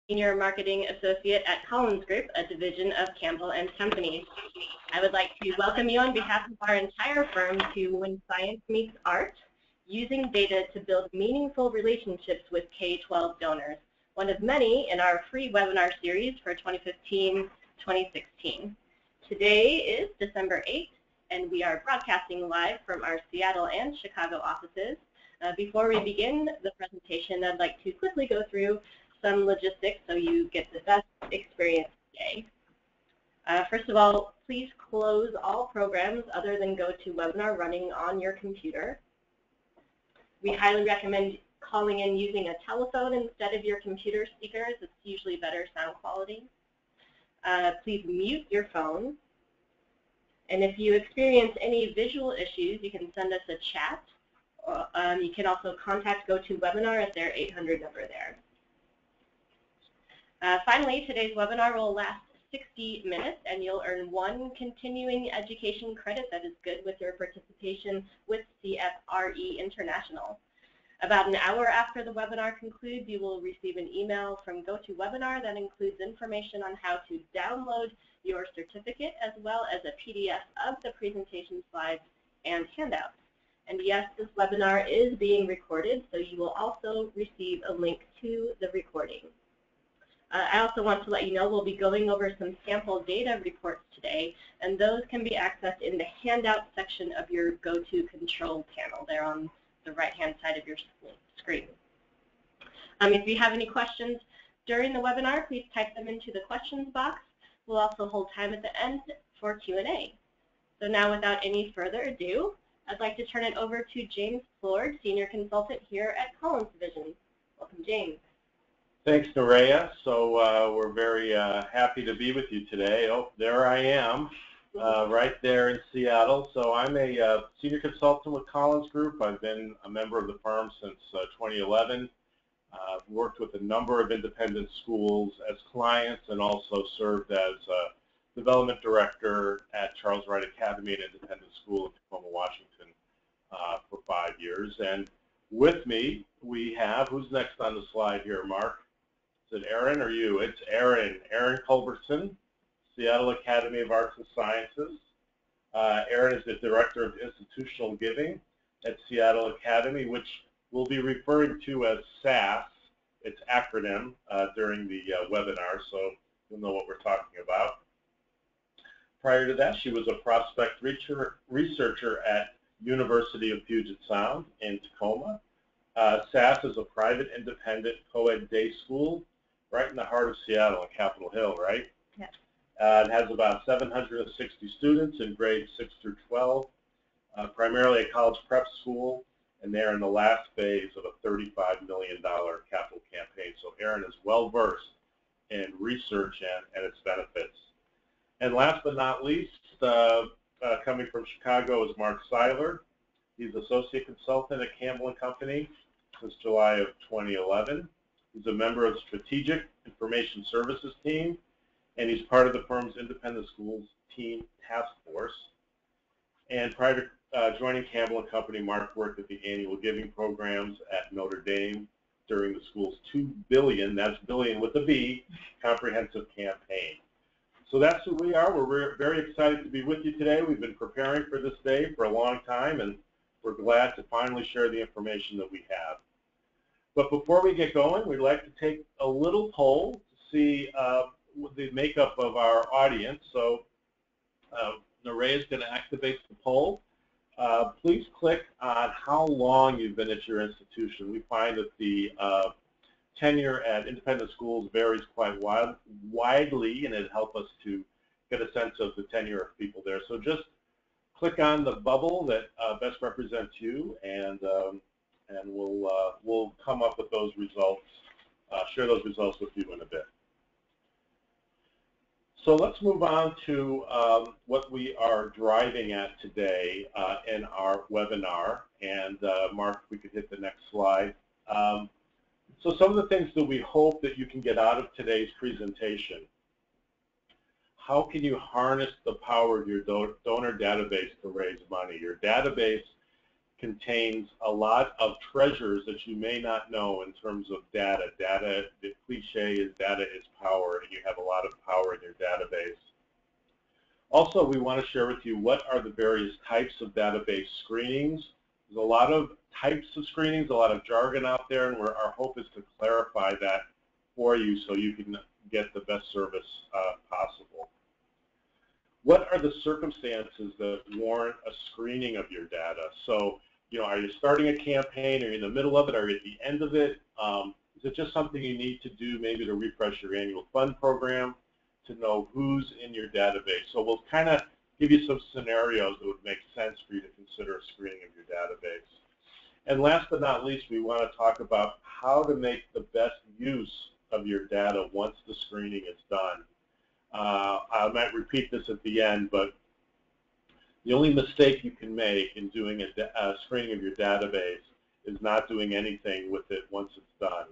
Senior Marketing Associate at Collins Group, a division of Campbell and Company. I would like to welcome you on behalf of our entire firm to When Science Meets Art, using data to build meaningful relationships with K-12 donors, one of many in our free webinar series for 2015-2016. Today is December 8th, and we are broadcasting live from our Seattle and Chicago offices. Before we begin the presentation, I'd like to quickly go through some logistics so you get the best experience today. First of all, please close all programs other than GoToWebinar running on your computer. We highly recommend calling in using a telephone instead of your computer speakers. It's usually better sound quality. Please mute your phone. And if you experience any visual issues, you can send us a chat. You can also contact GoToWebinar at their 800 number there. Finally, today's webinar will last 60 minutes, and you'll earn 1 continuing education credit that is good with your participation with CFRE International. About an hour after the webinar concludes, you will receive an email from GoToWebinar that includes information on how to download your certificate, as well as a PDF of the presentation slides and handouts. And yes, this webinar is being recorded, so you will also receive a link to the recording. I also want to let you know we'll be going over some sample data reports today, and those can be accessed in the handout section of your GoToControl panel there on the right-hand side of your screen. If you have any questions during the webinar, please type them into the questions box. We'll also hold time at the end for Q&A. So now, without any further ado, I'd like to turn it over to James Plord, Senior Consultant here at Collins Division. Welcome, James. Thanks, Nerea. So we're very happy to be with you today. Oh, there I am, right there in Seattle. So I'm a senior consultant with Collins Group. I've been a member of the firm since 2011. I've worked with a number of independent schools as clients and also served as development director at Charles Wright Academy, an independent school in Tacoma, Washington, for 5 years. And with me, we have, who's next on the slide here, Mark? Is it Erin or you? It's Erin Culbertson, Seattle Academy of Arts and Sciences. Erin is the Director of Institutional Giving at Seattle Academy, which we'll be referring to as SAS, its acronym, during the webinar, so you'll know what we're talking about. Prior to that, she was a prospect researcher at University of Puget Sound in Tacoma. SAS is a private, independent co-ed day school right in the heart of Seattle on Capitol Hill, right? Yes. It has about 760 students in grades 6 through 12, primarily a college prep school, and they're in the last phase of a $35 million capital campaign. So Erin is well-versed in research and its benefits. And last but not least, coming from Chicago is Mark Seiler. He's Associate Consultant at Campbell and Company since July of 2011. He's a member of the Strategic Information Services team, and he's part of the firm's Independent Schools Team Task Force. And prior to joining Campbell and Company, Mark worked at the annual giving programs at Notre Dame during the school's $2 billion, that's billion with a B, comprehensive campaign. So that's who we are. We're very excited to be with you today. We've been preparing for this day for a long time, and we're glad to finally share the information that we have. But before we get going, we'd like to take a little poll to see the makeup of our audience. So Nerea is going to activate the poll. Please click on how long you've been at your institution. We find that the tenure at independent schools varies quite widely, and it helps us to get a sense of the tenure of people there. So just click on the bubble that best represents you, and we'll come up with those results, share those results with you in a bit. So let's move on to what we are driving at today in our webinar. And Mark, if we could hit the next slide. So some of the things that we hope that you can get out of today's presentation. How can you harness the power of your donor database to raise money? Your database contains a lot of treasures that you may not know in terms of data. Data, the cliche is data is power, and you have a lot of power in your database. Also, we want to share with you what are the various types of database screenings. There's a lot of types of screenings, a lot of jargon out there, and our hope is to clarify that for you so you can get the best service possible. What are the circumstances that warrant a screening of your data? So, are you starting a campaign? Are you in the middle of it? Are you at the end of it? Is it just something you need to do maybe to refresh your annual fund program, to know who's in your database? So we'll kind of give you some scenarios that would make sense for you to consider a screening of your database. And last but not least, we want to talk about how to make the best use of your data once the screening is done. I might repeat this at the end, but the only mistake you can make in doing a screening of your database is not doing anything with it once it's done.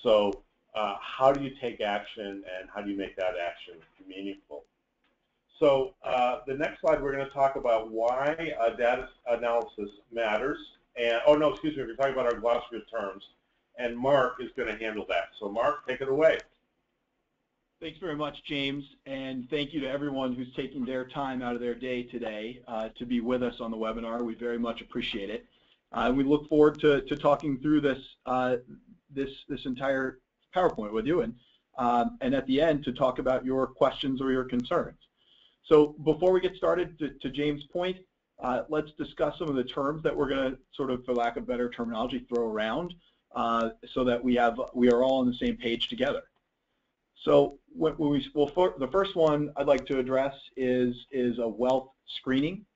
So how do you take action, and how do you make that action meaningful? So the next slide, we're going to talk about why data analysis matters. And oh no, excuse me, we're talking about our glossary of terms, and Mark is going to handle that. So Mark, take it away. Thanks very much, James, and thank you to everyone who's taking their time out of their day today to be with us on the webinar. We very much appreciate it. We look forward to talking through this this entire PowerPoint with you, and at the end to talk about your questions or your concerns. So before we get started, to James' point, let's discuss some of the terms that we're going to sort of, for lack of better terminology, throw around so that we are all on the same page together. So the first one I'd like to address is a wealth screening.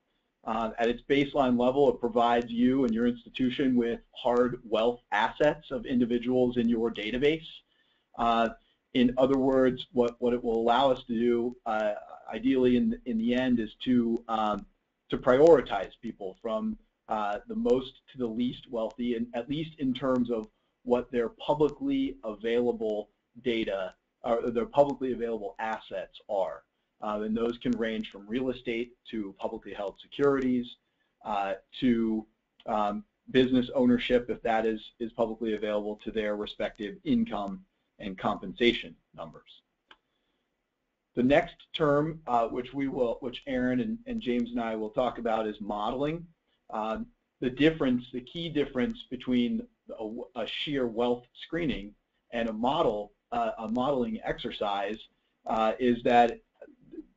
At its baseline level, it provides you and your institution with hard wealth assets of individuals in your database. In other words, what it will allow us to do, ideally in the end, is to prioritize people from the most to the least wealthy, and at least in terms of what their publicly available data or their publicly available assets are. And those can range from real estate to publicly held securities to business ownership, if that is publicly available, to their respective income and compensation numbers. The next term, which Erin and James and I will talk about, is modeling. The key difference between a sheer wealth screening and a modeling exercise is that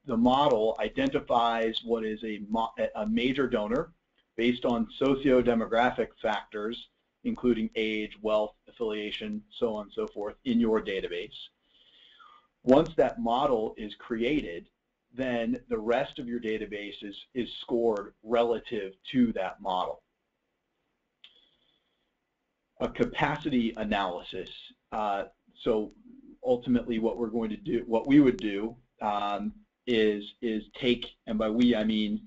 the model identifies what is a major donor based on socio-demographic factors, including age, wealth, affiliation, so on and so forth, in your database. Once that model is created, then the rest of your database is scored relative to that model. A capacity analysis. So ultimately, what we would do is take, and by we I mean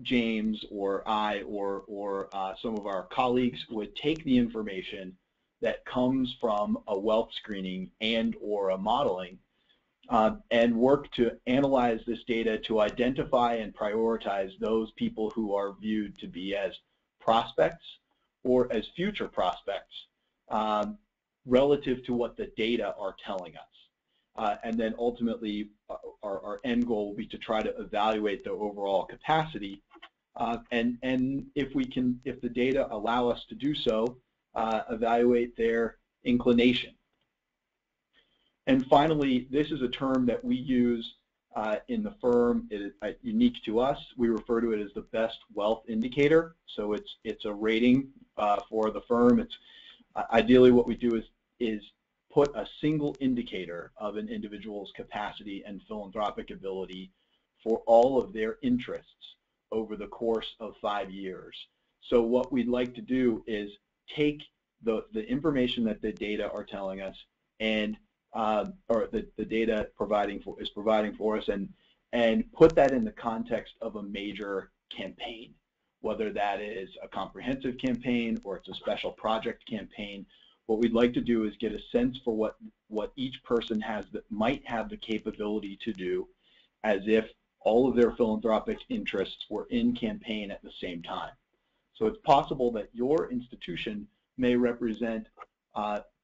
James or I or some of our colleagues would take the information that comes from a wealth screening and or a modeling and work to analyze this data to identify and prioritize those people who are viewed to be as prospects or as future prospects relative to what the data are telling us. And then ultimately, our end goal will be to try to evaluate the overall capacity, and if the data allow us to do so, evaluate their inclination. And finally, this is a term that we use in the firm. It is unique to us. We refer to it as the best wealth indicator. So it's a rating for the firm. It's ideally what we do is put a single indicator of an individual's capacity and philanthropic ability for all of their interests over the course of 5 years. So what we'd like to do is take the information that the data are telling us, and or the data is providing for us, and put that in the context of a major campaign, whether that is a comprehensive campaign or it's a special project campaign. What we'd like to do is get a sense for what each person has that might have the capability to do, as if all of their philanthropic interests were in campaign at the same time. So it's possible that your institution may represent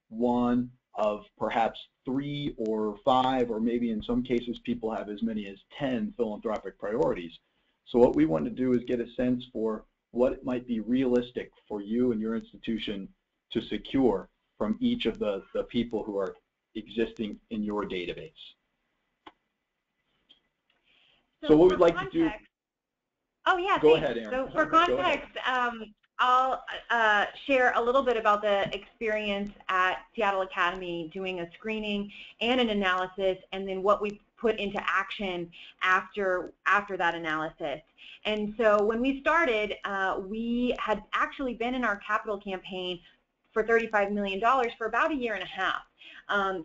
one of perhaps 3 or 5, or maybe in some cases people have as many as 10 philanthropic priorities. So what we want to do is get a sense for what might be realistic for you and your institution to secure from each of the people who are existing in your database. So what we'd like to do... Oh, yeah, Go thanks. ahead, Erin. So for context, I'll share a little bit about the experience at Seattle Academy doing a screening and an analysis, and then what we put into action after that analysis. And so when we started, we had actually been in our capital campaign for $35 million for about a year and a half.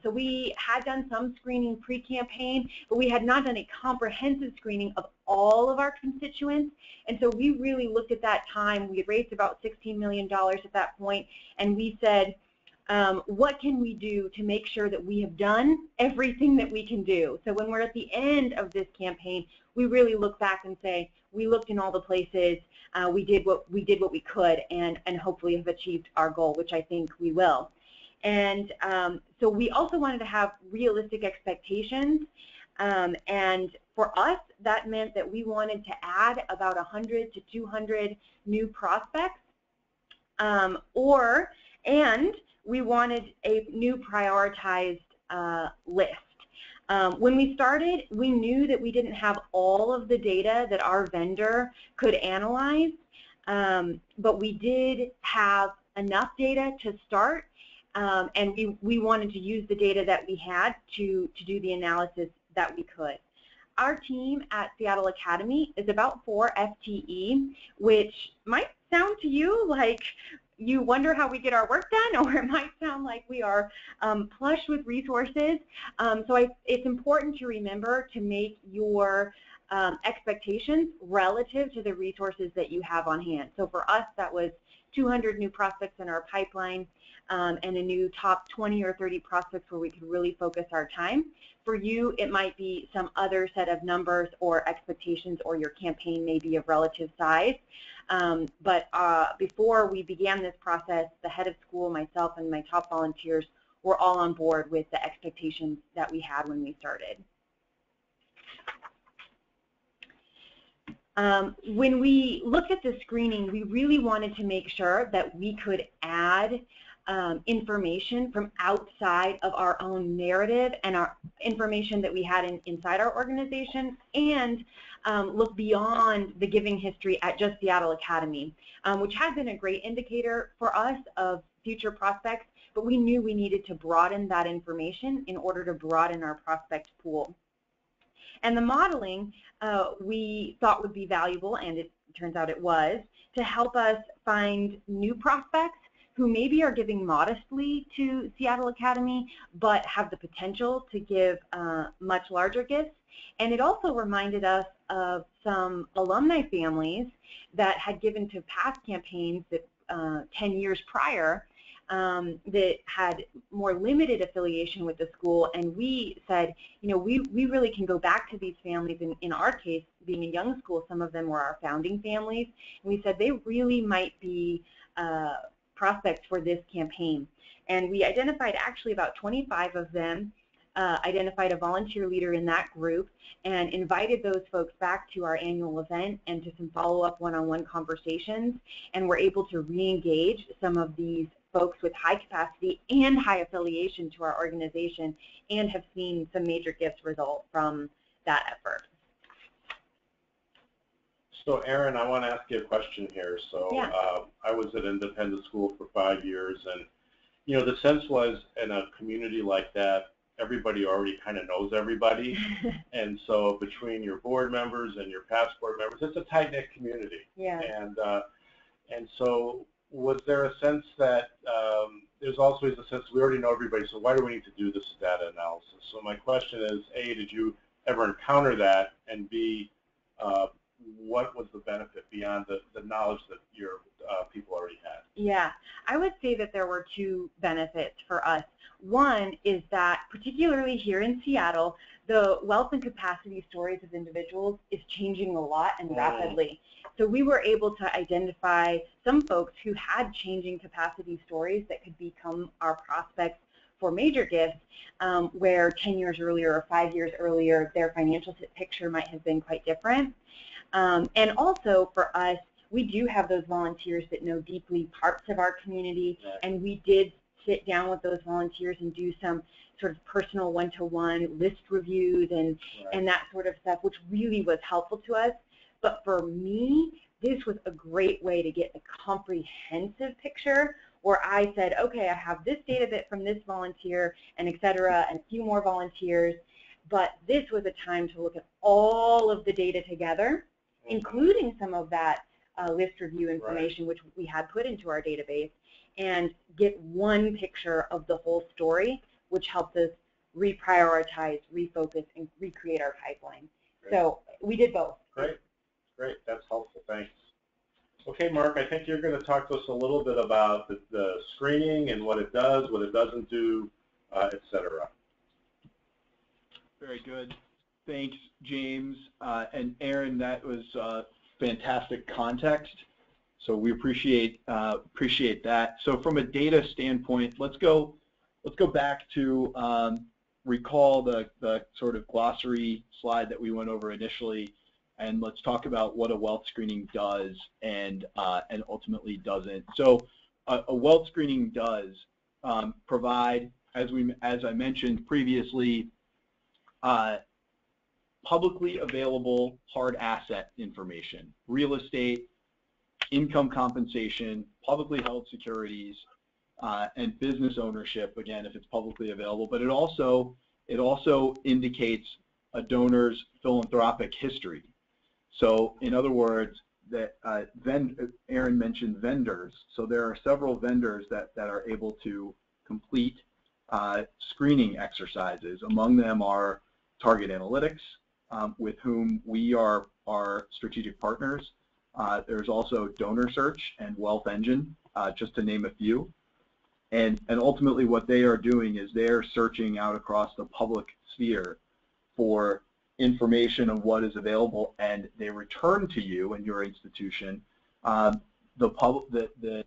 So we had done some screening pre-campaign, but we had not done a comprehensive screening of all of our constituents. And so we really looked at that time. We had raised about $16 million at that point, and we said, what can we do to make sure that we have done everything that we can do? So when we're at the end of this campaign, we really look back and say, we looked in all the places, we did what we could, and hopefully have achieved our goal, which I think we will. And so we also wanted to have realistic expectations, and for us, that meant that we wanted to add about 100 to 200 new prospects, and we wanted a new prioritized list. When we started, we knew that we didn't have all of the data that our vendor could analyze, but we did have enough data to start, and we wanted to use the data that we had to do the analysis that we could. Our team at Seattle Academy is about 4 FTE, which might sound to you like you wonder how we get our work done, or it might sound like we are plush with resources. So it's important to remember to make your expectations relative to the resources that you have on hand. So for us, that was 200 new prospects in our pipeline, and a new top 20 or 30 prospects where we could really focus our time. For you, it might be some other set of numbers or expectations, or your campaign may be of relative size. But before we began this process, the head of school, myself, and my top volunteers were all on board with the expectations that we had when we started. When we looked at the screening, we really wanted to make sure that we could add information from outside of our own narrative and our information that we had inside our organization, and look beyond the giving history at just Seattle Academy, which has been a great indicator for us of future prospects, but we knew we needed to broaden that information in order to broaden our prospect pool. And the modeling we thought would be valuable, and it turns out it was, to help us find new prospects who maybe are giving modestly to Seattle Academy, but have the potential to give much larger gifts. And it also reminded us of some alumni families that had given to past campaigns that 10 years prior that had more limited affiliation with the school, and we said, you know, we really can go back to these families. In our case, being a young school, some of them were our founding families, and we said they really might be prospects for this campaign. And we identified actually about 25 of them, identified a volunteer leader in that group, and invited those folks back to our annual event and to some follow-up one-on-one conversations, and were able to re-engage some of these folks with high capacity and high affiliation to our organization, and have seen some major gifts result from that effort. So Erin, I want to ask you a question here. So yeah. I was at independent school for 5 years, and you know, the sense was in a community like that, everybody already kind of knows everybody, and so between your board members and your past board members, it's a tight-knit community. Yeah. And so was there a sense that there's always a sense we already know everybody, so why do we need to do this data analysis? So my question is, A, did you ever encounter that, and B, what was the benefit beyond the knowledge that your people already had? Yeah, I would say that there were two benefits for us. One is that, particularly here in Seattle, the wealth and capacity stories of individuals is changing a lot and rapidly. So we were able to identify some folks who had changing capacity stories that could become our prospects for major gifts, where 10 years earlier or 5 years earlier, their financial picture might have been quite different. And also for us, we do have those volunteers that know deeply parts of our community, and we did sit down with those volunteers and do some sort of personal one-to-one list reviews and that sort of stuff, which really was helpful to us. But for me, this was a great way to get a comprehensive picture where I said, okay, I have this data bit from this volunteer and et cetera, and a few more volunteers, but this was a time to look at all of the data together, including some of that list review information, which we had put into our database, and get one picture of the whole story, which helped us reprioritize, refocus, and recreate our pipeline. Great. So we did both. Great, great, that's helpful, thanks. Okay, Mark, I think you're going to talk to us a little bit about the screening and what it does, what it doesn't do, et cetera. Very good. Thanks, James. And Erin, that was fantastic context. So we appreciate that. So from a data standpoint, let's go back to recall the sort of glossary slide that we went over initially, and let's talk about what a wealth screening does and ultimately doesn't. So a wealth screening does provide, as I mentioned previously, publicly available hard asset information, real estate, income compensation, publicly held securities, and business ownership, again, if it's publicly available. But it also indicates a donor's philanthropic history. So in other words, that Erin mentioned vendors. So there are several vendors that are able to complete screening exercises. Among them are Target Analytics, with whom we are strategic partners. There's also Donor Search and Wealth Engine, just to name a few. And ultimately what they are doing is they're searching out across the public sphere for information of what is available, and they return to you and your institution the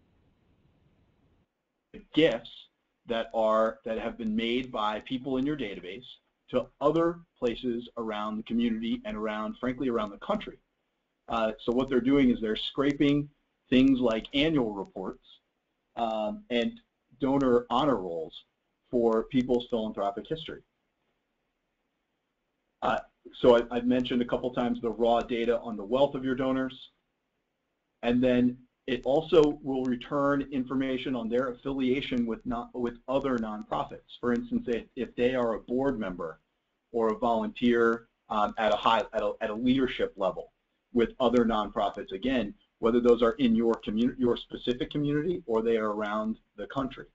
gifts that have been made by people in your database to other places around the community and frankly around the country. So what they're doing is they're scraping things like annual reports and donor honor rolls for people's philanthropic history. So I've mentioned a couple times the raw data on the wealth of your donors, and then it also will return information on their affiliation with other nonprofits. For instance, if they are a board member or a volunteer at a leadership level with other nonprofits, again, whether those are in your community, your specific community, or they are around the country.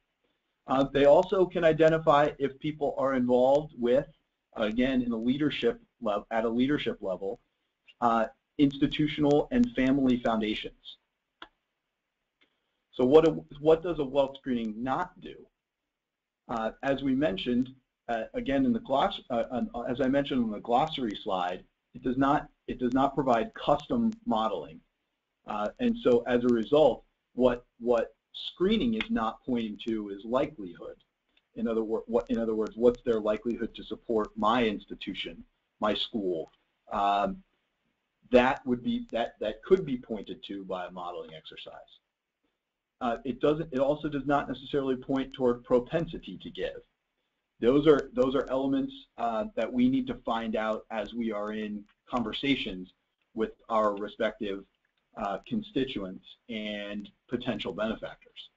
They also can identify if people are involved with, again, at a leadership level, institutional and family foundations. So what does a wealth screening not do? As we mentioned, again in the as I mentioned on the glossary slide, it does not provide custom modeling, and so as a result, what screening is not pointing to is likelihood. In other words, what's their likelihood to support my institution, my school? That could be pointed to by a modeling exercise. It also does not necessarily point toward propensity to give. Those are elements that we need to find out as we are in conversations with our respective constituents and potential benefactors.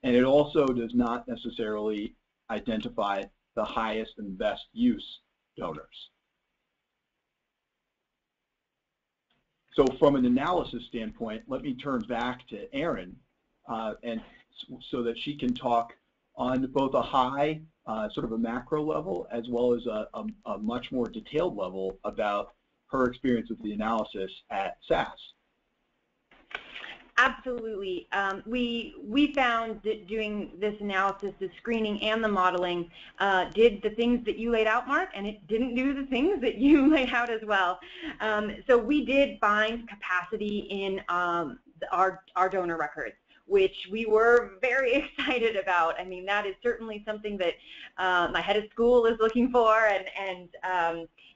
And it also does not necessarily identify the highest and best use donors. So from an analysis standpoint, let me turn back to Erin, and so that she can talk on both a high, sort of a macro level, as well as a much more detailed level about her experience with the analysis at SAS. Absolutely. We found that doing this analysis, the screening and the modeling, did the things that you laid out, Mark, and it didn't do the things that you laid out as well. So we did find capacity in our donor records, which we were very excited about. I mean, that is certainly something that my head of school is looking for, and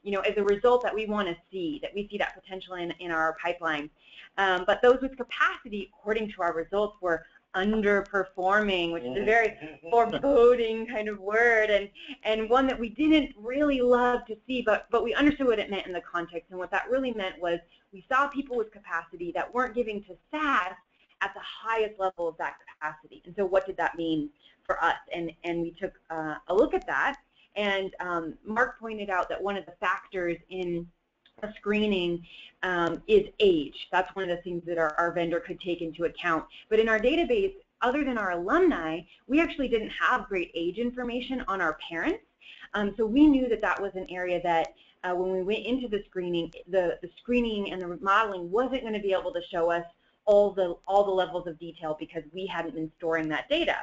you know, as a result that we want to see, that we see that potential in our pipeline. But those with capacity, according to our results, were underperforming, which is a very foreboding kind of word, and one that we didn't really love to see, but we understood what it meant in the context. And what that really meant was we saw people with capacity that weren't giving to SAS at the highest level of that capacity. And so what did that mean for us? And we took a look at that, and Mark pointed out that one of the factors in a screening is age. That's one of the things that our vendor could take into account. But in our database, other than our alumni, we actually didn't have great age information on our parents. So we knew that that was an area that when we went into the screening and the modeling wasn't going to be able to show us all the levels of detail because we hadn't been storing that data.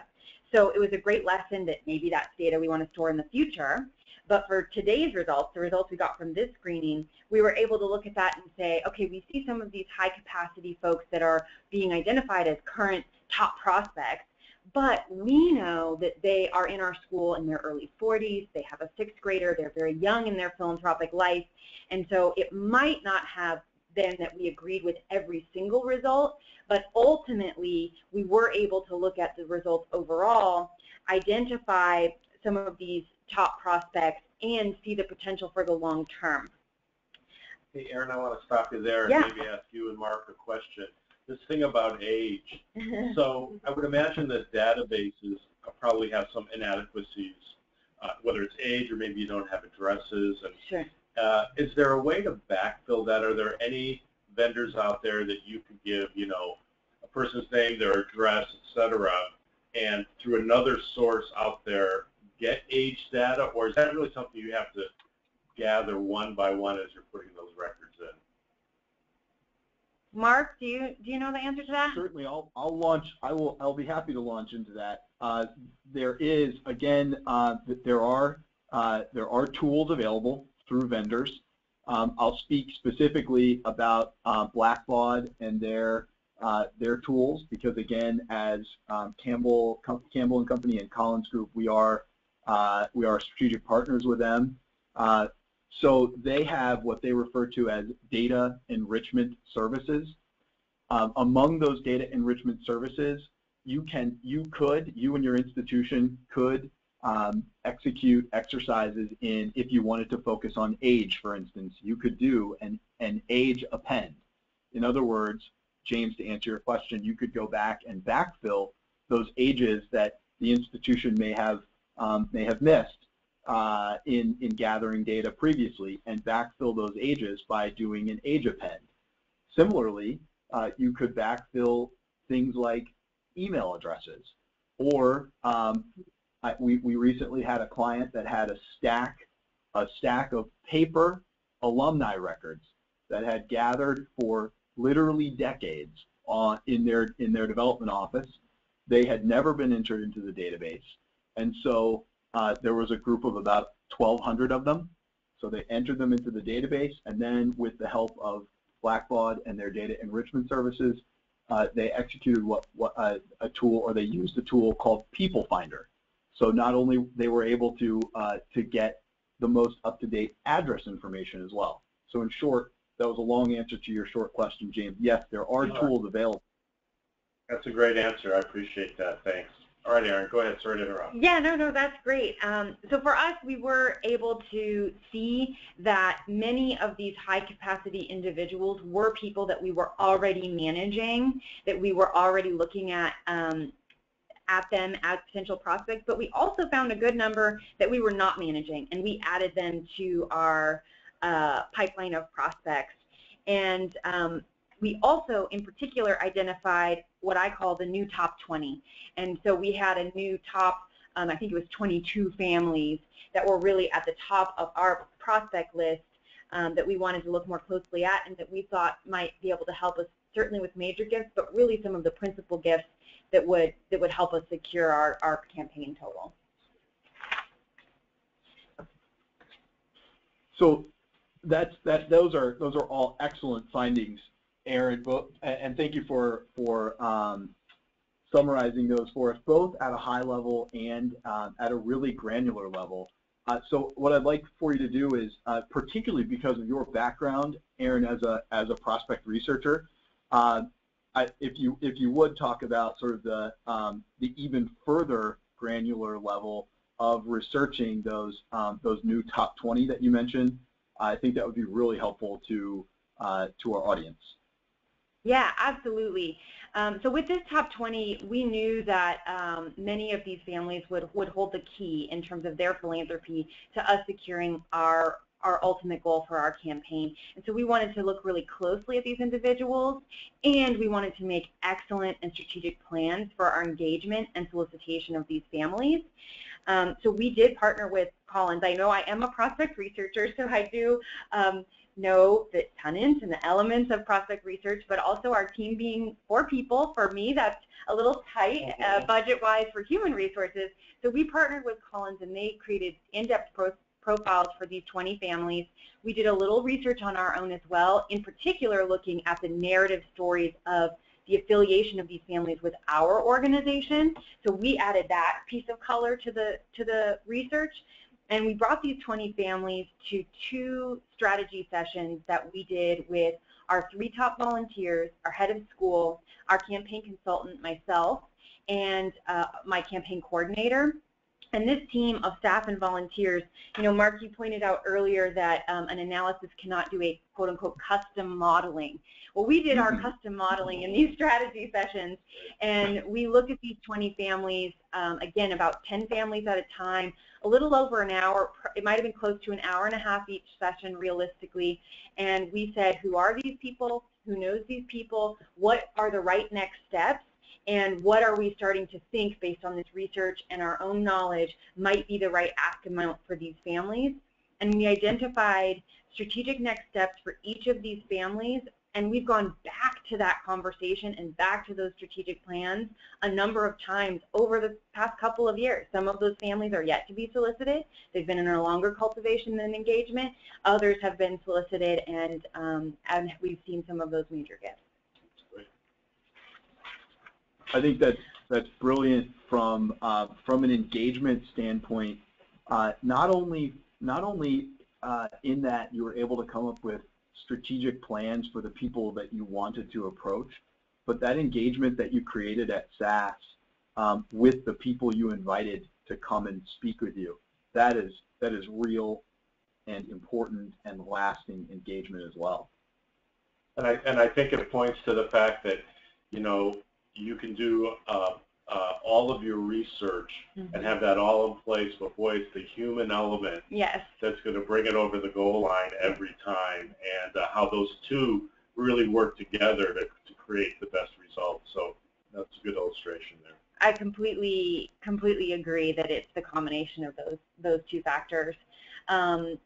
So it was a great lesson that maybe that's data we want to store in the future. But for today's results, the results we got from this screening, we were able to look at that and say, okay, we see some of these high capacity folks that are being identified as current top prospects, but we know that they are in our school in their early 40s, they have a 6th grader, they're very young in their philanthropic life, and so it might not have been that we agreed with every single result, but ultimately we were able to look at the results overall, identify some of these top prospects, and see the potential for the long term. Hey, Erin, I want to stop you there and maybe ask you and Mark a question. This thing about age. So I would imagine that databases probably have some inadequacies, whether it's age or maybe you don't have addresses. And, sure. Is there a way to backfill that? Are there any vendors out there that you could give, you know, a person's name, their address, etc., and through another source out there get age data, or is that really something you have to gather one by one as you're putting those records in? Mark, do you know the answer to that? Certainly, I'll be happy to launch into that. There is, again, there are tools available through vendors. I'll speak specifically about Blackbaud and their tools because, again, as Campbell and Company and Collins Group, we are strategic partners with them. So they have what they refer to as data enrichment services. Among those data enrichment services, you and your institution could execute exercises in, if you wanted to focus on age, for instance, you could do an age append. In other words, James, to answer your question, you could go back and backfill those ages that the institution may have missed in gathering data previously, and backfill those ages by doing an age append. Similarly, you could backfill things like email addresses, or we recently had a client that had a stack of paper alumni records that had gathered for literally decades in their development office. They had never been entered into the database, and so there was a group of about 1,200 of them. So they entered them into the database, and then with the help of Blackbaud and their data enrichment services, they executed a tool, or they used a tool called People Finder. So not only they were able to get the most up-to-date address information as well. So in short, that was a long answer to your short question, James. Yes, there are tools available. That's a great answer. I appreciate that. Thanks. All right, Erin, go ahead. Sorry to interrupt. Yeah, no, that's great. So for us, we were able to see that many of these high-capacity individuals were people that we were already managing, that we were already looking at them as potential prospects, but we also found a good number that we were not managing, and we added them to our pipeline of prospects. And we also, in particular, identified what I call the new top 20. And so we had a new top, I think it was 22 families that were really at the top of our prospect list that we wanted to look more closely at and that we thought might be able to help us, certainly with major gifts, but really some of the principal gifts that would help us secure our campaign total. So those are all excellent findings, Erin, and thank you for summarizing those for us, both at a high level and at a really granular level. So what I'd like for you to do is, particularly because of your background, Erin, as a prospect researcher, if you would talk about sort of the even further granular level of researching those new top 20 that you mentioned, I think that would be really helpful to our audience. Yeah, absolutely. So with this top 20, we knew that many of these families would hold the key in terms of their philanthropy to us securing our ultimate goal for our campaign. And so we wanted to look really closely at these individuals, and we wanted to make excellent and strategic plans for our engagement and solicitation of these families. So we did partner with Collins. I know I am a prospect researcher, so I do know the tenets and the elements of prospect research, but also our team being 4 people, for me, that's a little tight budget-wise for human resources. So we partnered with Collins, and they created in-depth profiles for these 20 families. We did a little research on our own as well, in particular looking at the narrative stories of the affiliation of these families with our organization. So we added that piece of color to the research. And we brought these 20 families to 2 strategy sessions that we did with our 3 top volunteers, our head of school, our campaign consultant, myself, and my campaign coordinator. And this team of staff and volunteers, you know, Mark, you pointed out earlier that an analysis cannot do a quote-unquote custom modeling. Well, we did our custom modeling in these strategy sessions, and we looked at these 20 families, again, about 10 families at a time, a little over an hour. It might have been close to an hour and a half each session, realistically. And we said, who are these people? Who knows these people? What are the right next steps? And what are we starting to think, based on this research and our own knowledge, might be the right ask amount for these families? And we identified strategic next steps for each of these families, and we've gone back to that conversation and back to those strategic plans a number of times over the past couple of years. Some of those families are yet to be solicited. They've been in a longer cultivation and engagement. Others have been solicited, and we've seen some of those major gifts. I think that's brilliant from an engagement standpoint. Not only in that you were able to come up with strategic plans for the people that you wanted to approach, but that engagement that you created at SAS with the people you invited to come and speak with you. That is real and important and lasting engagement as well. And I think it points to the fact that, you know, you can do all of your research and have that all in place, but boy, it's the human element that's going to bring it over the goal line every time, and how those two really work together to create the best results. So that's a good illustration there. I completely agree that it's the combination of those 2 factors. And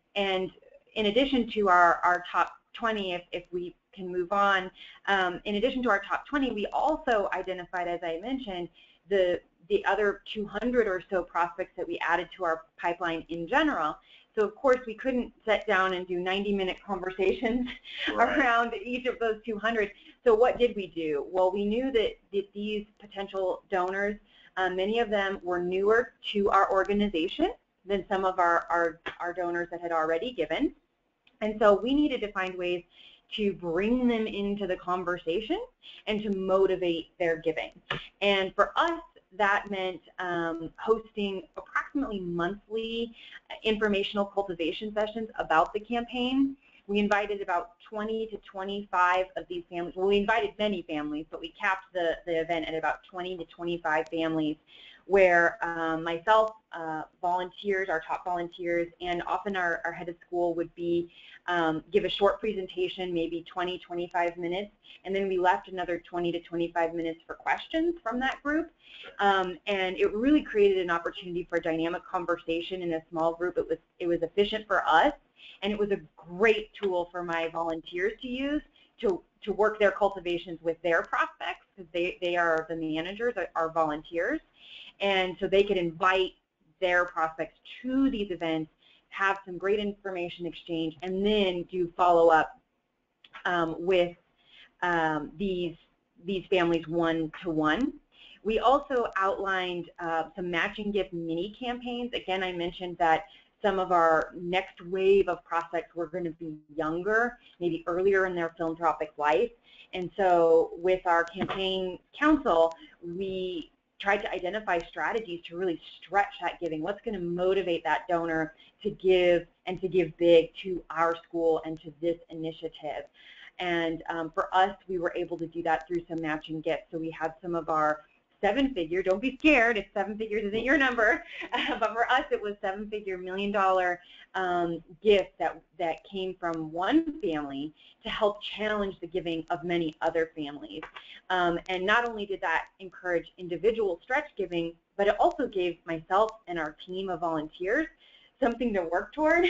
in addition to our top 20, if we can move on, in addition to our top 20, we also identified, as I mentioned, the other 200 or so prospects that we added to our pipeline in general. So of course we couldn't sit down and do 90-minute conversations around each of those 200. So what did we do? Well, we knew that these potential donors, many of them were newer to our organization than some of our donors that had already given. And so we needed to find ways to bring them into the conversation and to motivate their giving. And for us, that meant hosting approximately monthly informational cultivation sessions about the campaign. We invited about 20 to 25 of these families. Well, we invited many families, but we capped the event at about 20 to 25 families, where myself, volunteers, our top volunteers, and often our head of school would be give a short presentation, maybe 20, 25 minutes, and then we left another 20 to 25 minutes for questions from that group. And it really created an opportunity for dynamic conversation in a small group. It was efficient for us, and it was a great tool for my volunteers to use to work their cultivations with their prospects, because they are the managers, are volunteers, and so they could invite their prospects to these events, have some great information exchange, and then do follow-up with these families one-to-one. We also outlined some matching gift mini campaigns. Again, I mentioned that some of our next wave of prospects were going to be younger, maybe earlier in their philanthropic life. And so with our campaign council, we tried to identify strategies to really stretch that giving. What's going to motivate that donor to give, and to give big to our school and to this initiative? And for us, we were able to do that through some matching gifts. So we had some of our seven-figure, don't be scared if seven figures isn't your number, but for us it was seven-figure $1 million gift that came from one family to help challenge the giving of many other families. And not only did that encourage individual stretch giving, but it also gave myself and our team of volunteers something to work toward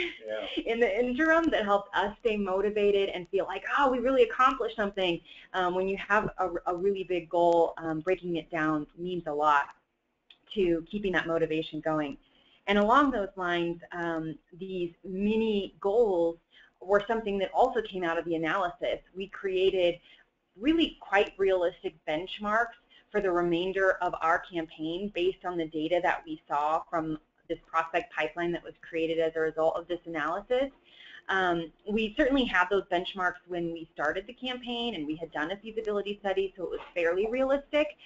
in the interim that helped us stay motivated and feel like, oh, we really accomplished something. When you have a really big goal, breaking it down means a lot to keeping that motivation going. And along those lines, these mini goals were something that also came out of the analysis. We created really quite realistic benchmarks for the remainder of our campaign based on the data that we saw from this prospect pipeline that was created as a result of this analysis. We certainly had those benchmarks when we started the campaign, and we had done a feasibility study, so it was fairly realistic.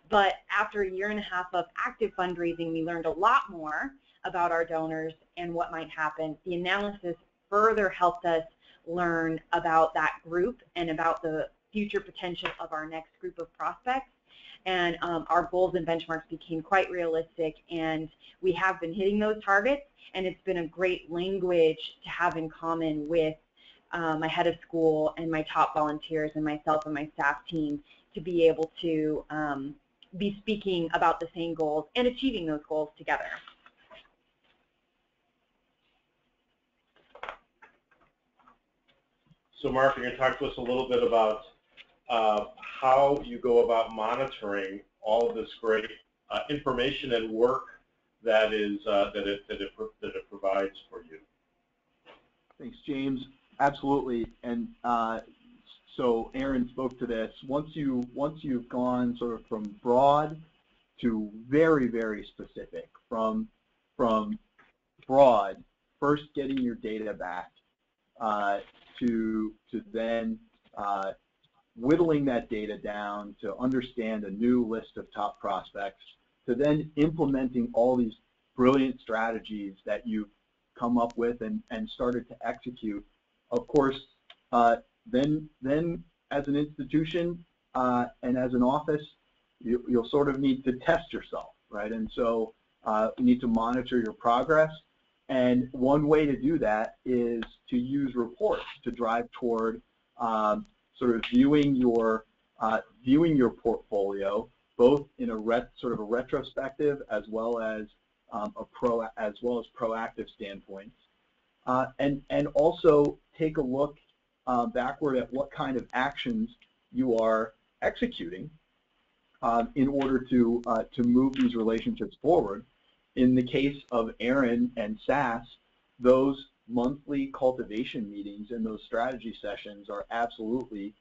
But after a year and a half of active fundraising, we learned a lot more about our donors and what might happen. The analysis further helped us learn about that group and about the future potential of our next group of prospects. And our goals and benchmarks became quite realistic, and we have been hitting those targets, and it's been a great language to have in common with my head of school and my top volunteers and myself and my staff team to be able to be speaking about the same goals and achieving those goals together. So Mark, you're going to talk to us a little bit about how you go about monitoring all of this great information and work that is that it provides for you. Thanks, James. Absolutely. And so Erin spoke to this. Once you've gone sort of from broad to very, very specific, from broad, first getting your data back to then whittling that data down to understand a new list of top prospects, to then implementing all these brilliant strategies that you've come up with and started to execute. Of course, then as an institution and as an office, you'll sort of need to test yourself, right? And so you need to monitor your progress. And one way to do that is to use reports to drive toward sort of viewing your portfolio, both in a sort of a retrospective as well as proactive standpoints, and also take a look backward at what kind of actions you are executing in order to move these relationships forward. In the case of Erin and SAS, those monthly cultivation meetings and those strategy sessions are absolutely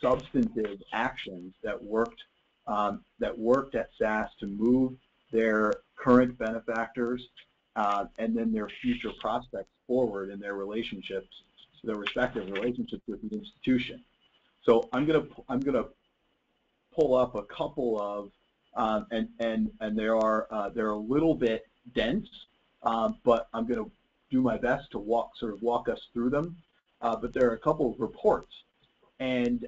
substantive actions that worked at SAS to move their current benefactors and then their future prospects forward in their relationships, their respective relationships with the institution. So I'm gonna pull up a couple of and they're a little bit dense, but I'm going to do my best to walk us through them. But there are a couple of reports, and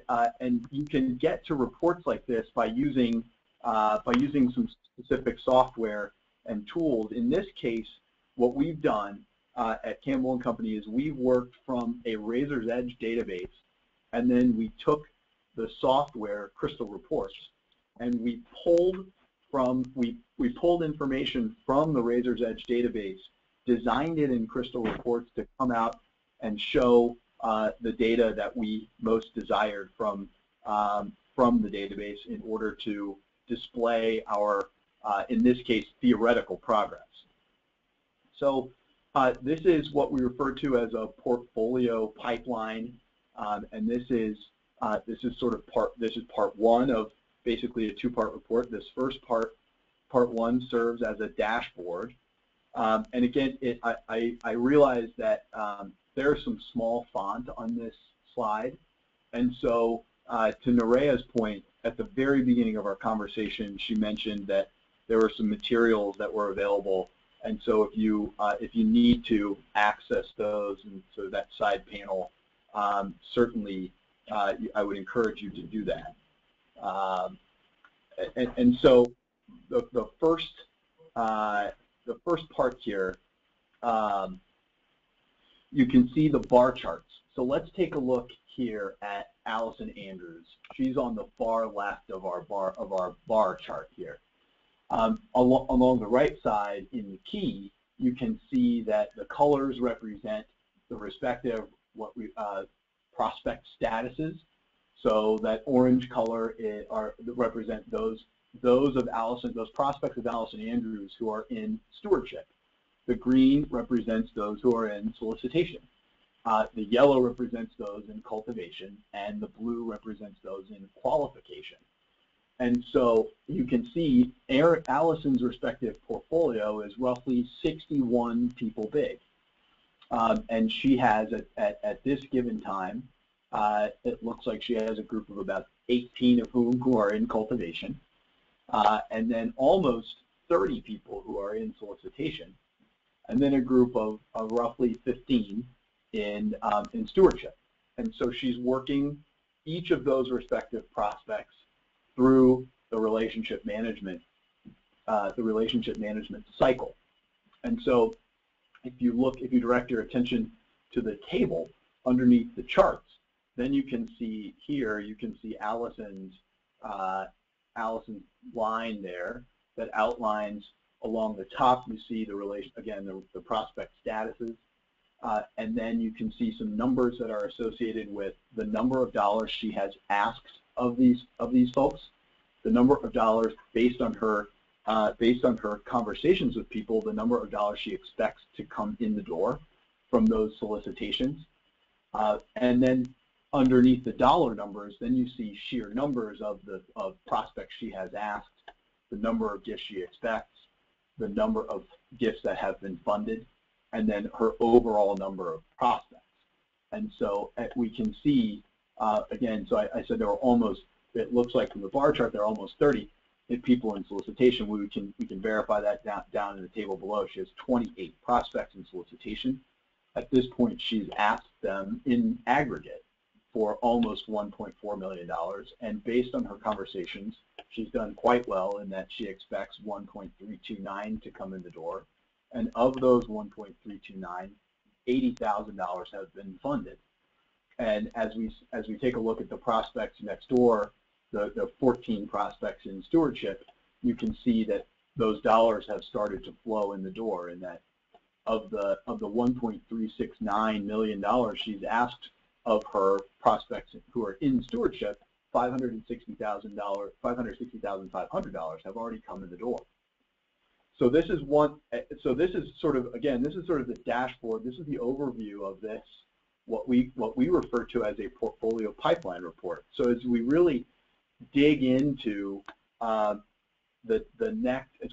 you can get to reports like this by using some specific software and tools. In this case, what we've done at Campbell and Company is we've worked from a Razor's Edge database, and then we took the software Crystal Reports, and we pulled information from the Razor's Edge database, designed it in Crystal Reports to come out and show the data that we most desired from the database in order to display our, in this case, theoretical progress. So this is what we refer to as a portfolio pipeline, and this is part one of basically a two-part report. This first part one, serves as a dashboard, and again, I realize that there's some small font on this slide, and so to Nerea's point, at the very beginning of our conversation, she mentioned that there were some materials that were available, and so if you need to access those, and so that side panel, certainly I would encourage you to do that. And so the first part here, you can see the bar charts. So let's take a look here at Allison Andrews. She's on the far left of our bar chart here. Along the right side in the key, you can see that the colors represent the respective prospect statuses. So that orange color represent those prospects of Allison Andrews who are in stewardship. The green represents those who are in solicitation. The yellow represents those in cultivation, and the blue represents those in qualification. And so you can see Allison's respective portfolio is roughly 61 people big. And she has, at this given time, it looks like she has a group of about 18 of who are in cultivation, and then almost 30 people who are in solicitation, and then a group of roughly 15 in stewardship. And so she's working each of those respective prospects through the relationship management cycle. And so if you direct your attention to the table underneath the charts, then you can see here, you can see Allison's line there that outlines along the top. You see the relation, again, the prospect statuses, and then you can see some numbers that are associated with the number of dollars she has asked of these folks, the number of dollars based on her conversations with people, the number of dollars she expects to come in the door from those solicitations, and then underneath the dollar numbers, then you see sheer numbers of prospects she has asked, the number of gifts she expects, the number of gifts that have been funded, and then her overall number of prospects. And so we can see, again, so I said there were almost, it looks like from the bar chart, there are almost 30 people in solicitation. We can verify that down in the table below. She has 28 prospects in solicitation. At this point, she's asked them in aggregate for almost $1.4 million, and based on her conversations, she's done quite well in that she expects 1.329 to come in the door, and of those 1.329, $80,000 have been funded. And as we take a look at the prospects next door, the 14 prospects in stewardship, you can see that those dollars have started to flow in the door, and that of the $1.369 million she's asked of her prospects who are in stewardship, $560,500 have already come in the door. So this is sort of, again, this is sort of the dashboard. This is the overview of this, what we refer to as a portfolio pipeline report. So as we really dig into as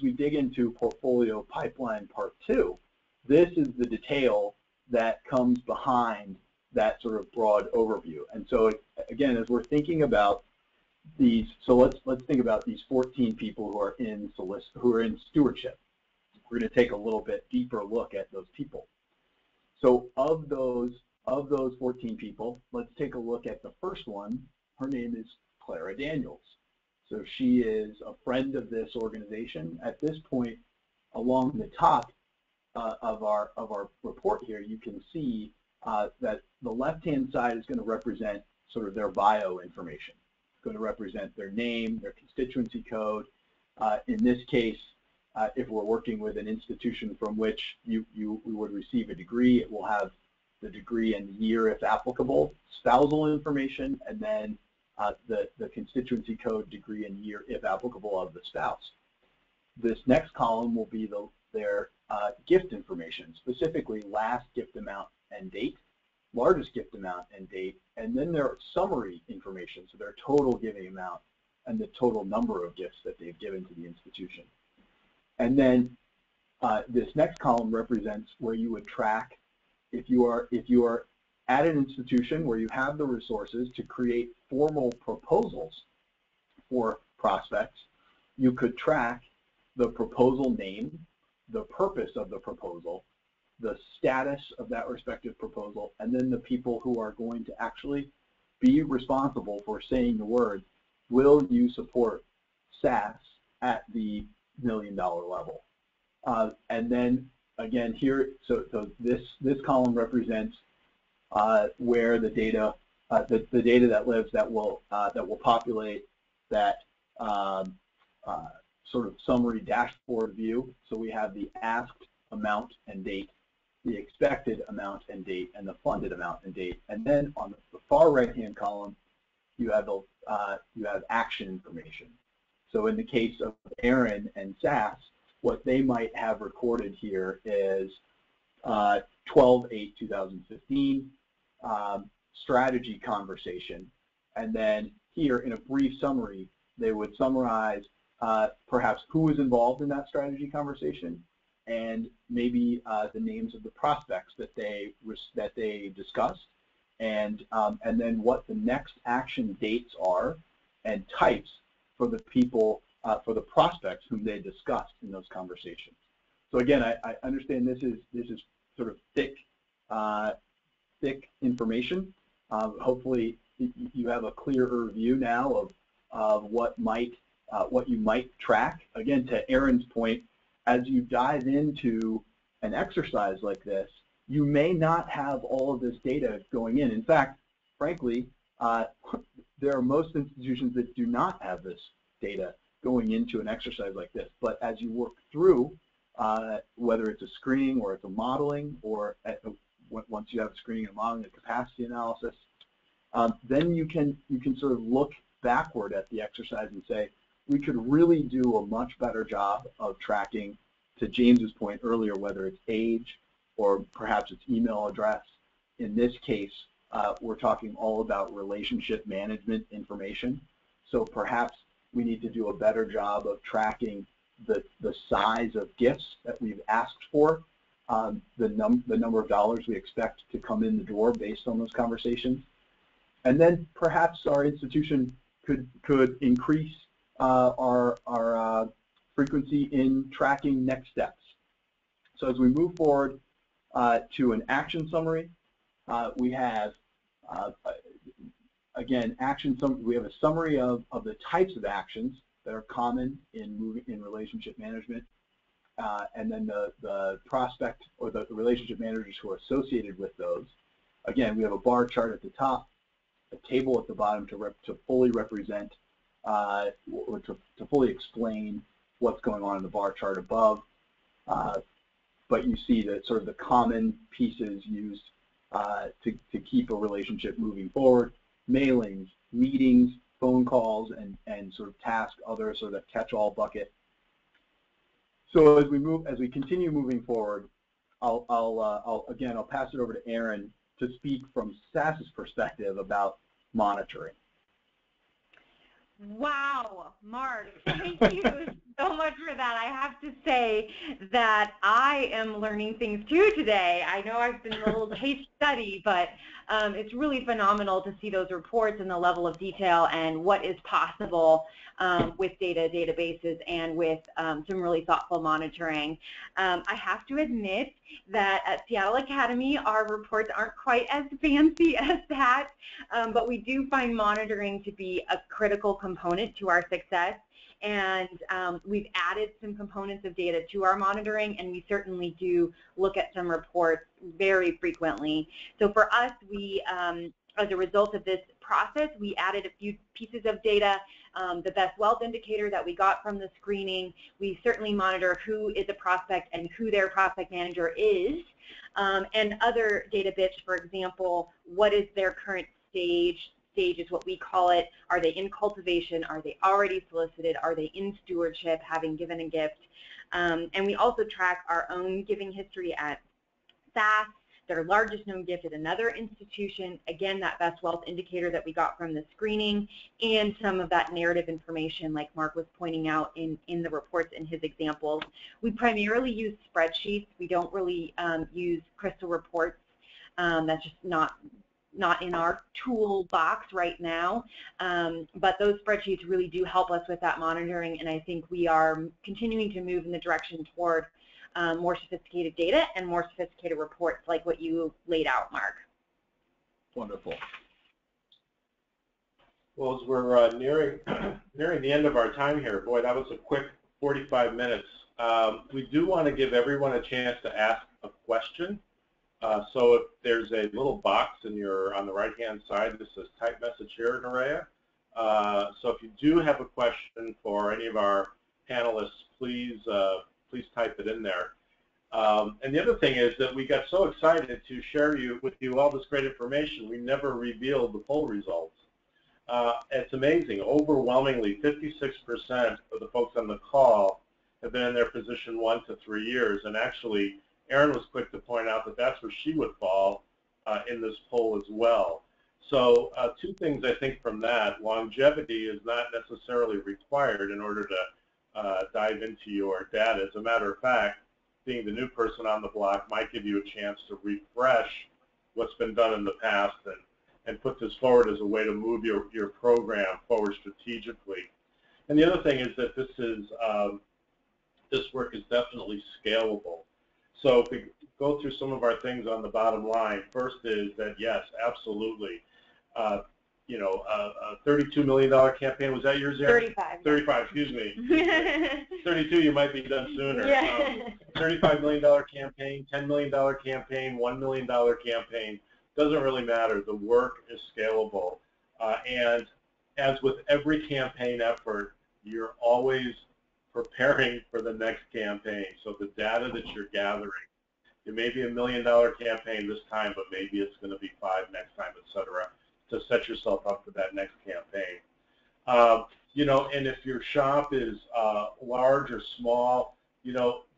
we dig into portfolio pipeline part 2, this is the detail that comes behind that sort of broad overview. And so again, as we're thinking about these, so let's think about these 14 people who are in stewardship. We're going to take a little bit deeper look at those people. So of those 14 people, let's take a look at the first one. Her name is Clara Daniels. So she is a friend of this organization. At this point, along the top of our report here, you can see that the left-hand side is going to represent sort of their bio information. It's going to represent their name, their constituency code. In this case, if we're working with an institution from which you would receive a degree, it will have the degree and year if applicable, spousal information, and then the constituency code, degree, and year if applicable of the spouse. This next column will be their gift information, specifically last gift amount and date, largest gift amount and date, and then their summary information, so their total giving amount and the total number of gifts that they've given to the institution. And then this next column represents where you would track if you are at an institution where you have the resources to create formal proposals for prospects. You could track the proposal name, the purpose of the proposal, the status of that respective proposal, and then the people who are going to actually be responsible for saying the words, will you support SAS at the $1 million level? And then again here, so this column represents where the data that lives that will populate that sort of summary dashboard view. So we have the asked amount and date, the expected amount and date, and the funded amount and date. And then on the far right-hand column, you have action information. So in the case of Erin and SAS, what they might have recorded here is 12/8/2015 strategy conversation, and then here in a brief summary, they would summarize perhaps who was involved in that strategy conversation, and maybe the names of the prospects that they discussed, and then what the next action dates are and types for the people, for the prospects whom they discussed in those conversations. So again, I understand this is sort of thick information. Hopefully, you have a clearer view now of what you might track. Again, to Erin's point, as you dive into an exercise like this, you may not have all of this data going in. In fact, frankly, there are most institutions that do not have this data going into an exercise like this. But as you work through, whether it's a screening or it's a modeling, or once you have screening and modeling, a capacity analysis, then you can sort of look backward at the exercise and say, we could really do a much better job of tracking, to James's point earlier, whether it's age or perhaps it's email address. In this case, we're talking all about relationship management information. So perhaps we need to do a better job of tracking the size of gifts that we've asked for, the number of dollars we expect to come in the door based on those conversations. And then perhaps our institution could increase our frequency in tracking next steps. So as we move forward to an action summary, we have again we have a summary of the types of actions that are common in relationship management, and then the prospect or the relationship managers who are associated with those. Again, we have a bar chart at the top, a table at the bottom to fully represent or to fully explain what's going on in the bar chart above. But you see that sort of the common pieces used to keep a relationship moving forward: mailings, meetings, phone calls, and sort of task other sort of catch-all bucket. So as we continue moving forward, I'll pass it over to Erin to speak from SAS's perspective about monitoring. Wow, Mark, thank you so much for that. I have to say that I am learning things too today. I know I've been a little case study, but it's really phenomenal to see those reports and the level of detail and what is possible with databases and with some really thoughtful monitoring. I have to admit that at Seattle Academy, our reports aren't quite as fancy as that, but we do find monitoring to be a critical component to our success. And we've added some components of data to our monitoring, and we certainly do look at some reports very frequently. So for us, we, as a result of this process, we added a few pieces of data the best wealth indicator that we got from the screening. We certainly monitor who is a prospect and who their prospect manager is, and other data bits, for example, what is their current stage? Stage is what we call it. Are they in cultivation? Are they already solicited? Are they in stewardship, having given a gift? And we also track our own giving history at SAS, their largest known gift at another institution, again, that best wealth indicator that we got from the screening, and some of that narrative information like Mark was pointing out in the reports in his examples. We primarily use spreadsheets. We don't really use crystal reports. That's just not in our toolbox right now, but those spreadsheets really do help us with that monitoring, and I think we are continuing to move in the direction toward more sophisticated data and more sophisticated reports like what you laid out, Mark. Wonderful. Well, as we're nearing the end of our time here, boy, that was a quick 45 minutes. We do want to give everyone a chance to ask a question. So if there's a little box on the right-hand side that says type message here, Nerea. So if you do have a question for any of our panelists, please type it in there. And the other thing is that we got so excited to share with you all this great information, we never revealed the poll results. It's amazing. Overwhelmingly, 56% of the folks on the call have been in their position 1 to 3 years, and actually, Erin was quick to point out that that's where she would fall in this poll as well. So two things I think from that. Longevity is not necessarily required in order to dive into your data. As a matter of fact, being the new person on the block might give you a chance to refresh what's been done in the past and put this forward as a way to move your program forward strategically. And the other thing is that this work is definitely scalable. So if we go through some of our things on the bottom line, first is that yes, absolutely. A $32 million campaign, was that yours, Erin? 35. 35, excuse me. 32, you might be done sooner. Yeah. $35 million campaign, $10 million campaign, $1 million campaign, doesn't really matter. The work is scalable. And as with every campaign effort, you're always preparing for the next campaign. So the data that you're gathering, it may be $1 million campaign this time, but maybe it's going to be 5 next time, et cetera, to set yourself up for that next campaign. And if your shop is large or small,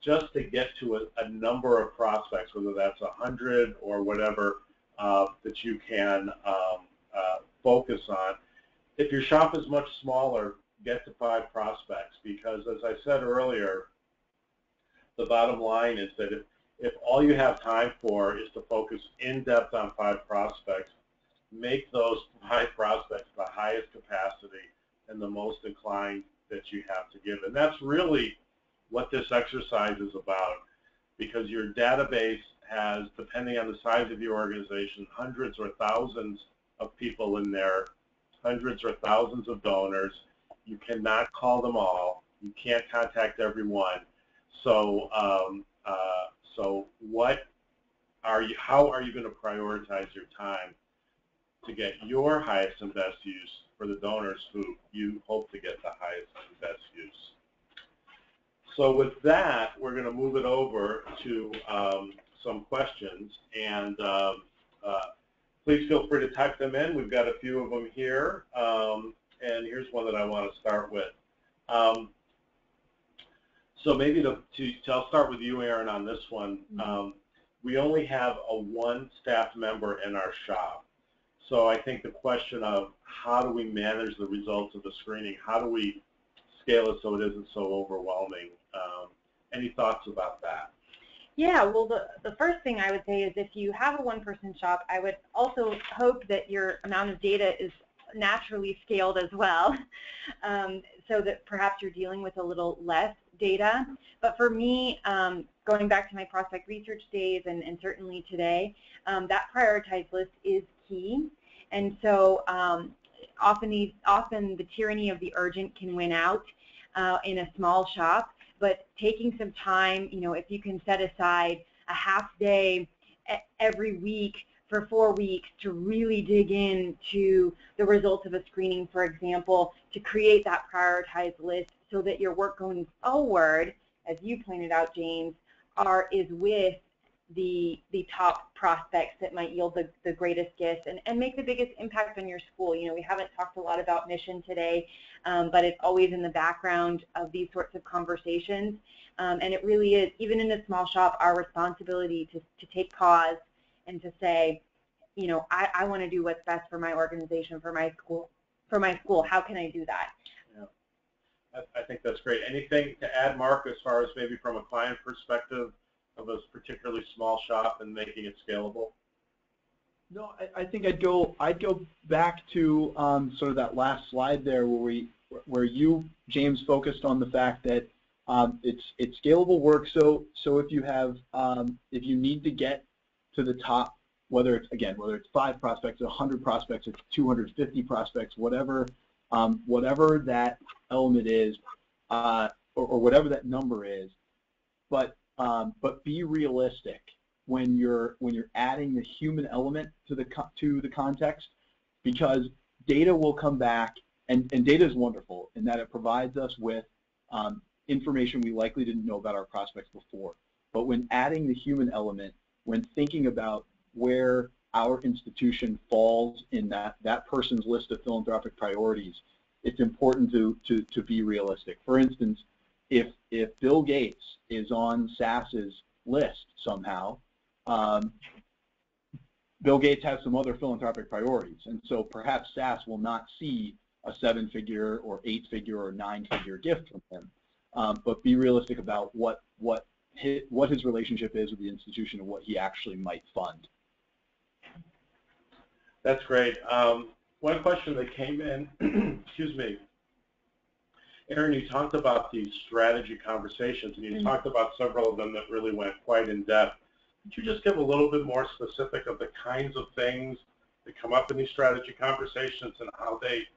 just to get to a number of prospects, whether that's 100 or whatever that you can focus on. If your shop is much smaller, get to 5 prospects, because as I said earlier, the bottom line is that if all you have time for is to focus in depth on 5 prospects, make those 5 prospects the highest capacity and the most inclined that you have to give. And that's really what this exercise is about, because your database has, depending on the size of your organization, hundreds or thousands of people in there, hundreds or thousands of donors. You cannot call them all. You can't contact everyone. So, how are you going to prioritize your time to get your highest and best use for the donors who you hope to get the highest and best use? So with that, we're going to move it over to some questions, and please feel free to type them in. We've got a few of them here. And here's one that I want to start with. So maybe I'll start with you, Erin, on this one. We only have one staff member in our shop. So I think the question of how do we manage the results of the screening, how do we scale it so it isn't so overwhelming? Any thoughts about that? Yeah, well, the first thing I would say is if you have a one-person shop, I would also hope that your amount of data is naturally scaled as well, so that perhaps you're dealing with a little less data. But for me, going back to my prospect research days and certainly today, that prioritized list is key. And so often the tyranny of the urgent can win out in a small shop, but taking some time, if you can set aside a half day every week for 4 weeks to really dig into the results of a screening, for example, to create that prioritized list so that your work going forward, as you pointed out, James, is with the top prospects that might yield the greatest gifts and make the biggest impact on your school. You know, we haven't talked a lot about mission today, but it's always in the background of these sorts of conversations. And it really is, even in a small shop, our responsibility to take pause and to say, you know, I want to do what's best for my organization, for my school. How can I do that? Yeah, I think that's great. Anything to add, Mark, as far as maybe from a client perspective of a particularly small shop and making it scalable? No, I think I'd go back to sort of that last slide there where you, James, focused on the fact that it's scalable work. So if you need to get to the top, whether it's 5 prospects, 100 prospects, or 250 prospects, whatever that element is, or whatever that number is, but be realistic when you're adding the human element to the context, because data will come back, and data is wonderful in that it provides us with information we likely didn't know about our prospects before. But when adding the human element, when thinking about where our institution falls in that person's list of philanthropic priorities, it's important to be realistic. For instance, if Bill Gates is on SAS's list somehow, Bill Gates has some other philanthropic priorities, and so perhaps SAS will not see a 7-figure or 8-figure or 9-figure gift from him. But be realistic about what his relationship is with the institution and what he actually might fund. That's great. One question that came in, excuse me, Erin, you talked about these strategy conversations, and you talked about several of them that really went quite in depth. Could you just give a little bit more specific of the kinds of things that come up in these strategy conversations and how they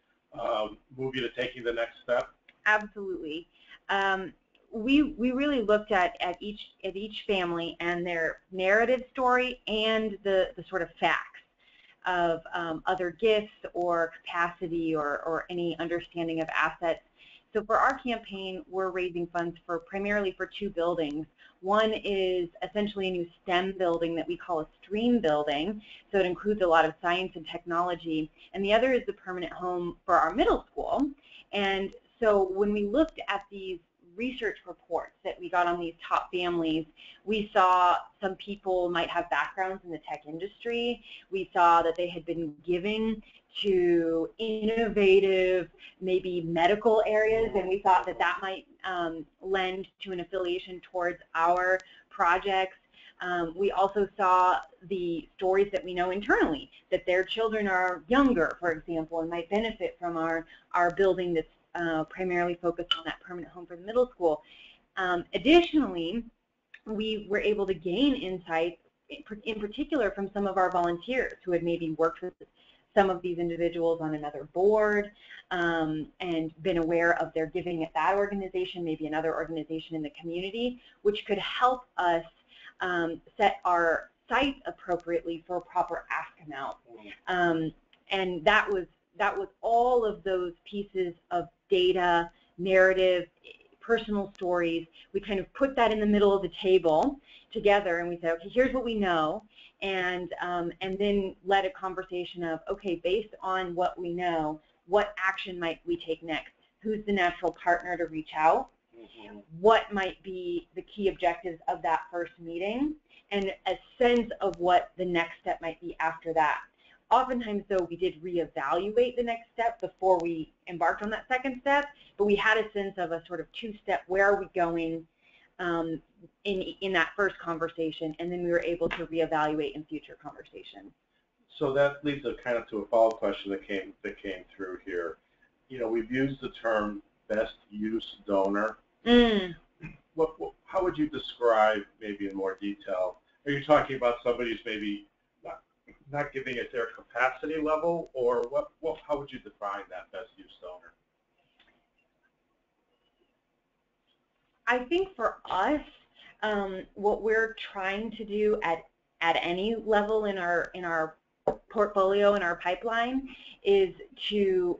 move you to taking the next step? Absolutely. We really looked at each family and their narrative story and the sort of facts of other gifts or capacity or any understanding of assets. So for our campaign, we're raising funds primarily for 2 buildings. One is essentially a new STEM building that we call a stream building, so it includes a lot of science and technology. And the other is the permanent home for our middle school. And so when we looked at these research reports that we got on these top families, we saw some people might have backgrounds in the tech industry. We saw that they had been giving to innovative, maybe medical areas, and we thought that that might lend to an affiliation towards our projects. We also saw the stories that we know internally, that their children are younger, for example, and might benefit from our building that's primarily focused on that permanent home for the middle school. Additionally, we were able to gain insights, in particular from some of our volunteers who had maybe worked with some of these individuals on another board and been aware of their giving at that organization, maybe another organization in the community, which could help us set our sites appropriately for a proper ask amount. And that was all of those pieces of data, narrative, personal stories. We kind of put that in the middle of the table together, and we said, okay, here's what we know, and then led a conversation of, okay, based on what we know, what action might we take next? Who's the natural partner to reach out? What might be the key objectives of that first meeting? And a sense of what the next step might be after that. Oftentimes, though, we did reevaluate the next step before we embarked on that second step, but we had a sense of a sort of 2-step, where are we going in that first conversation, and then we were able to reevaluate in future conversations. So that leads us kind of to a follow-up question that came through here. You know, we've used the term best use donor. How would you describe, maybe in more detail? Are you talking about somebody who's maybe not giving at their capacity level, or how would you define that best use donor? I think for us, what we're trying to do at at any level in our portfolio, in our pipeline, is to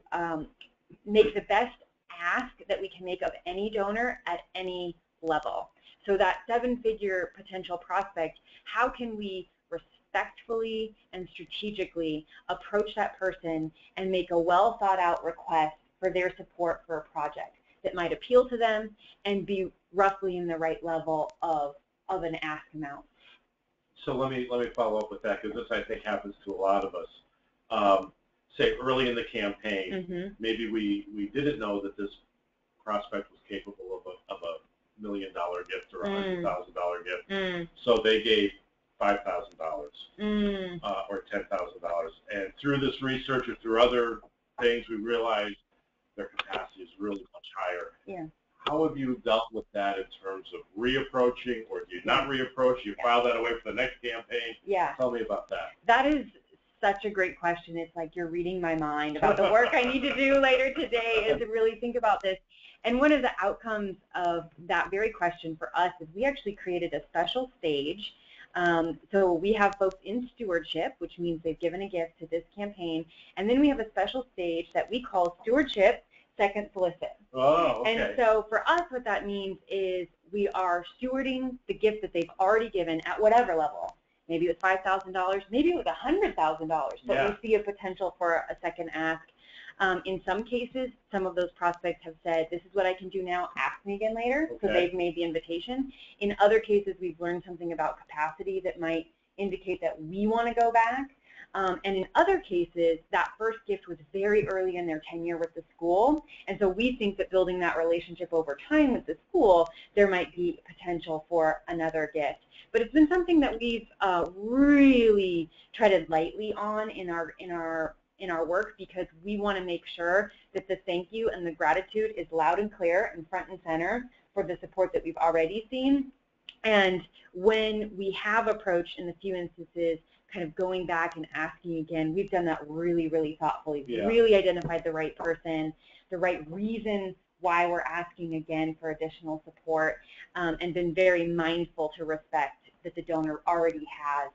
make the best ask that we can make of any donor at any level. So that 7-figure potential prospect, how can we respectfully and strategically approach that person and make a well thought out request for their support for a project that might appeal to them and be roughly in the right level of an ask amount. So let me follow up with that, because this, I think, happens to a lot of us. Say early in the campaign, maybe we didn't know that this prospect was capable of a $1 million gift or a $100,000 gift. So they gave $5,000 or $10,000. And through this research or through other things, we realized their capacity is really much higher. Yeah. How have you dealt with that in terms of reapproaching, or do you not reapproach? You file that away for the next campaign? Yeah. Tell me about that. That is such a great question. It's like you're reading my mind about the work I need to do later today is to really think about this. And one of the outcomes of that very question for us is we actually created a special stage. So we have folks in stewardship, which means they've given a gift to this campaign, and then we have a special stage that we call stewardship second solicit. Oh, okay. And so for us, what that means is we are stewarding the gift that they've already given at whatever level. Maybe it was $5,000, maybe it was $100,000, but we see a potential for a second ask. In some cases, some of those prospects have said, this is what I can do now, ask me again later, so they've made the invitation. In other cases, we've learned something about capacity that might indicate that we want to go back. And in other cases, that first gift was very early in their tenure with the school, and so we think that building that relationship over time with the school, there might be potential for another gift. But it's been something that we've really treaded lightly on in our work, because we want to make sure that the thank you and the gratitude is loud and clear and front and center for the support that we've already seen. And when we have approached, in a few instances, kind of going back and asking again, we've done that really, really thoughtfully. We've really identified the right person, the right reason why we're asking again for additional support, and been very mindful to respect that the donor already has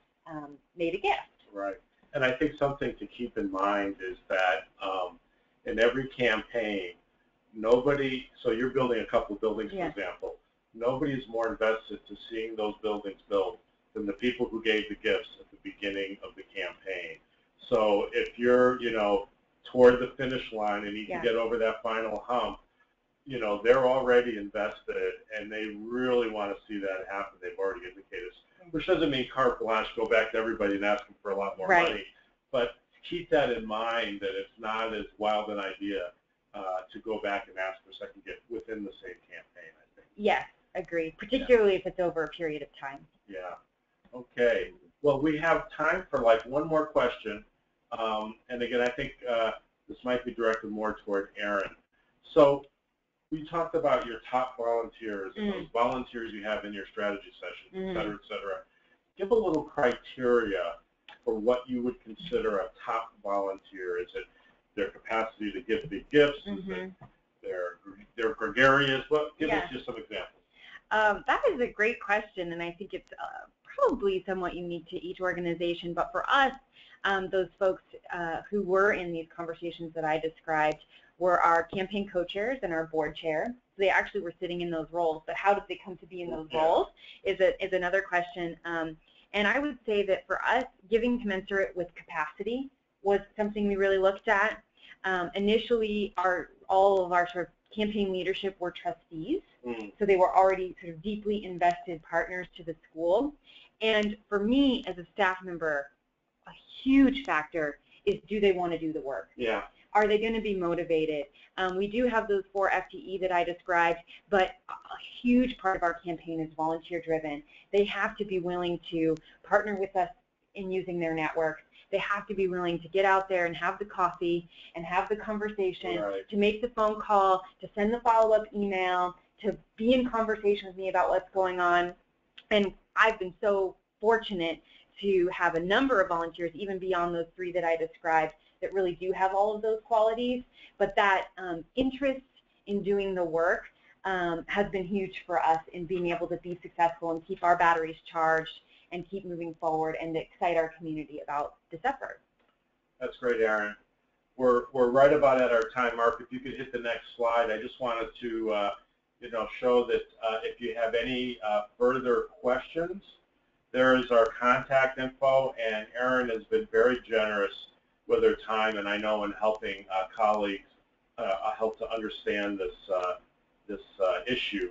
made a gift. Right. And I think something to keep in mind is that in every campaign, nobody, so you're building a couple of buildings, for example, nobody is more invested to seeing those buildings built than the people who gave the gifts at the beginning of the campaign. So if you're, toward the finish line and need to get over that final hump, they're already invested and they really want to see that happen. They've already indicated, which doesn't mean carte blanche, go back to everybody and ask them for a lot more money. But keep that in mind, that it's not as wild an idea to go back and ask for a second gift within the same campaign, I think. Yes, agree, particularly if it's over a period of time. Yeah. Okay. Well, we have time for like one more question. And again, I think this might be directed more toward Erin. So we talked about your top volunteers and those volunteers you have in your strategy sessions, et cetera, et cetera. Give a little criteria for what you would consider a top volunteer. Is it their capacity to give big gifts? Is it their gregarious? Give us just some examples. That is a great question, and I think it's probably somewhat unique to each organization. But for us, those folks who were in these conversations that I described were our campaign co-chairs and our board chair. So they actually were sitting in those roles. But how did they come to be in those roles is another question. And I would say that for us, giving commensurate with capacity was something we really looked at. Initially, all of our sort of campaign leadership were trustees, so they were already sort of deeply invested partners to the school. And for me, as a staff member, a huge factor is, do they want to do the work? Yeah. Are they going to be motivated? We do have those 4 FTE that I described, but a huge part of our campaign is volunteer-driven. They have to be willing to partner with us in using their networks. They have to be willing to get out there and have the coffee and have the conversation, to make the phone call, to send the follow-up email, to be in conversation with me about what's going on. And I've been so fortunate to have a number of volunteers, even beyond those 3 that I described, that really do have all of those qualities. But that interest in doing the work has been huge for us in being able to be successful and keep our batteries charged and keep moving forward and excite our community about this effort. That's great, Erin. We're right about at our time mark. If you could hit the next slide, I just wanted to show that if you have any further questions, there is our contact info, and Erin has been very generous with her time, and I know in helping colleagues help to understand this issue.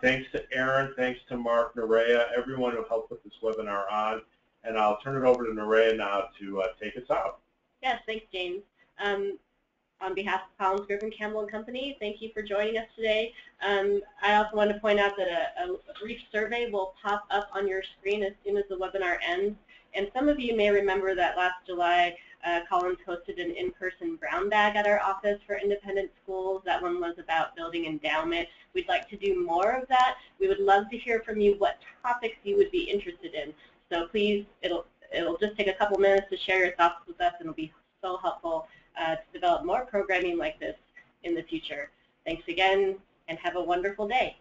Thanks to Erin, thanks to Mark, Nerea, everyone who helped put this webinar on, and I'll turn it over to Nerea now to take us out. Yes, thanks, James. On behalf of Collins Group and Campbell and Company, thank you for joining us today. I also want to point out that a brief survey will pop up on your screen as soon as the webinar ends. And some of you may remember that last July, Collins hosted an in-person brown bag at our office for independent schools. That one was about building endowment. We'd like to do more of that. We would love to hear from you what topics you would be interested in. So please, it'll just take a couple minutes to share your thoughts with us, and it'll be so helpful to develop more programming like this in the future. Thanks again, and have a wonderful day.